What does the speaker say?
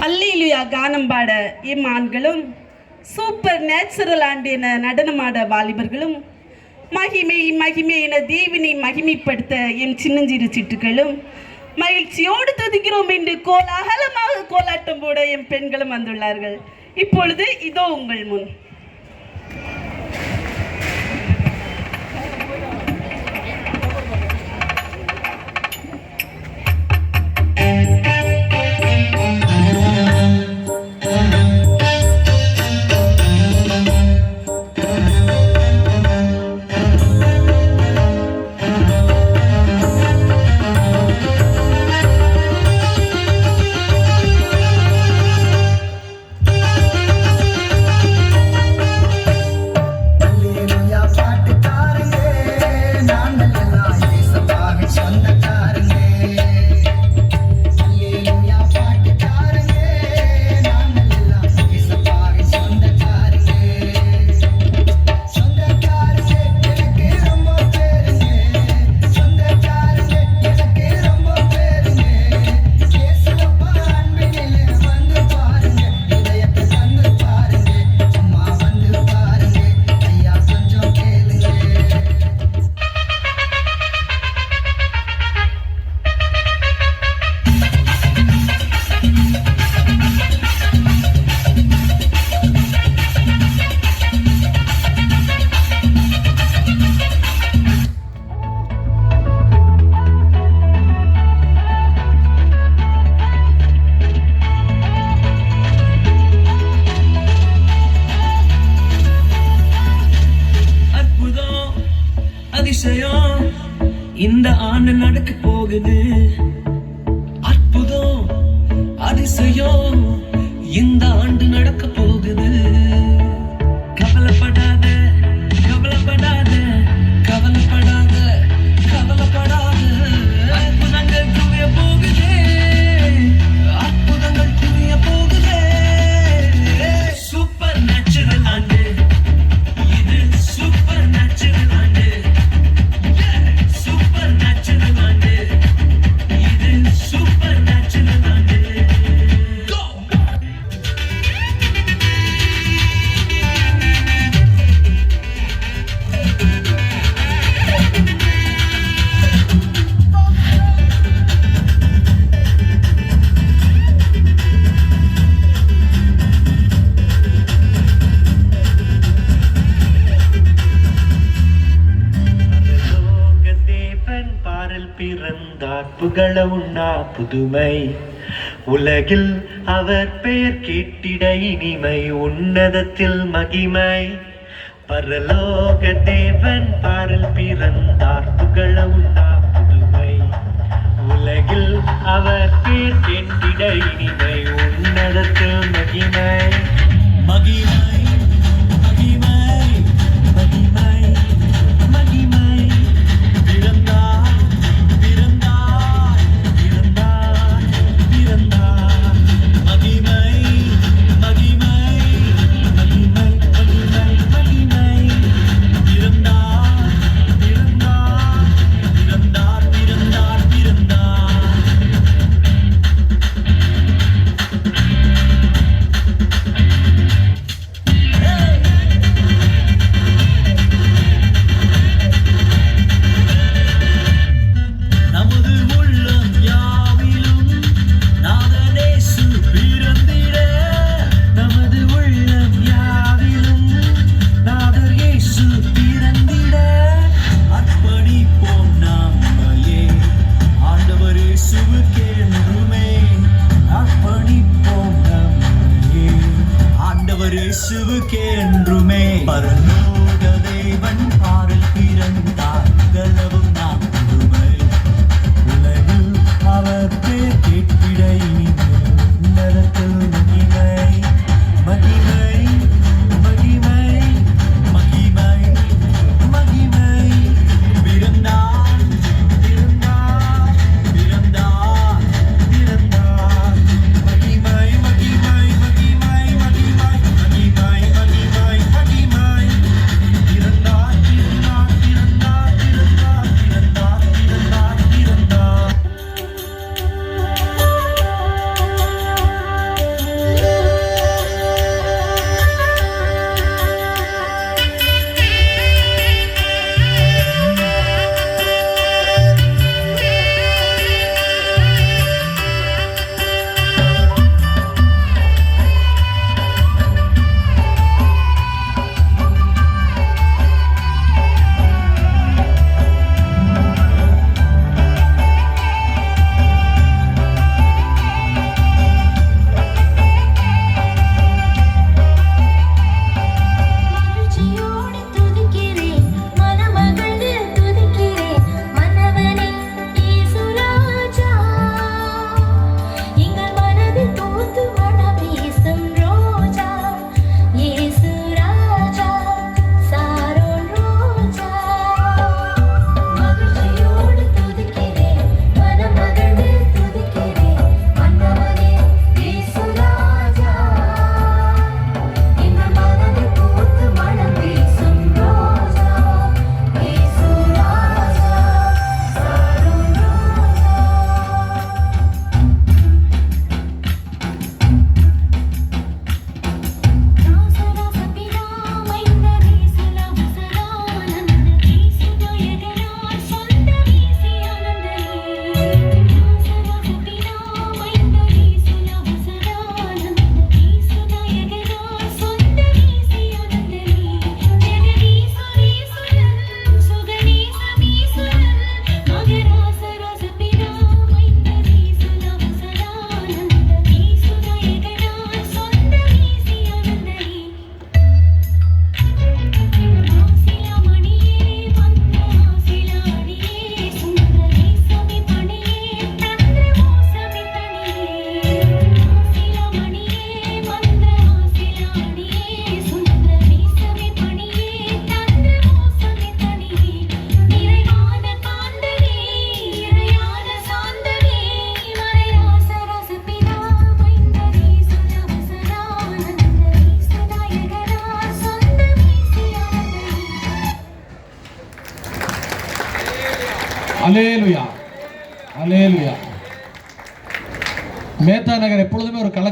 அல்லேலூயா கானம் பாட எம் ஆண்களும் சூப்பர் நேச்சுரல் ஆண்டின நடனமாட வாலிபர்களும் மகிமை மகிமை என தேவினை மகிமைப்படுத்த என் சின்னஞ்சிறு சிட்டுகளும் மகிழ்ச்சியோடு துதிக்கிறோம் என்று கோலாகலமாக கோலாட்டம் போட என் பெண்களும் வந்துள்ளார்கள். இப்பொழுது இதோ உங்கள் முன் அதிசயம் இந்த ஆண்டு நடக்க போகுது. அற்புதம் அதிசயம் இந்த ஆண்டு நடக்க போகுது. கவலைப்படாத கவலைப்படாத கவலைப்படாத கவலைப்படாத அற்புதங்கள் குவிய போகுது. அற்புதங்கள் குவிய போகுது. சூப்பர் நேச்சுரல் ஆண்டு இது. சூப்பர் நேச்சுரல் ஆண்டு. பிறந்தார் புகழ உண்ணா புதுமை உலகில் அவர் பெயர் கேட்டிட இனிமை உன்னதத்தில் மகிமை. பரலோக தேவன் பாரில் பிறந்தார் புகழ உண்ணா புதுமை உலகில் அவர் பெயர் கேட்டிட இனிமை உன்னதத்தில் மகிமை. மகிமை என்றுமே. பரலோக தேவன் பாரில் பிறந்தார் புகழவும் நாம் புதுமை உலகில் அவர் பெயர் கேட்டிட இனிமை உன்னதத்தில் மகிமை. மகிமை மகிமை மகிமை மகிமை. பிறந்தார் பிறந்தார் பிறந்தார் பிறந்தார். மகிமை மகிமை மகிமை மகிமை மகிமை மகிமை மகிமை. பிறந்தார் பிறந்தார் பிறந்தார் அல்லேலூயா அல்லேலூயா. மேத்தா நகர் எப்பொழுதுமே ஒரு கலக்க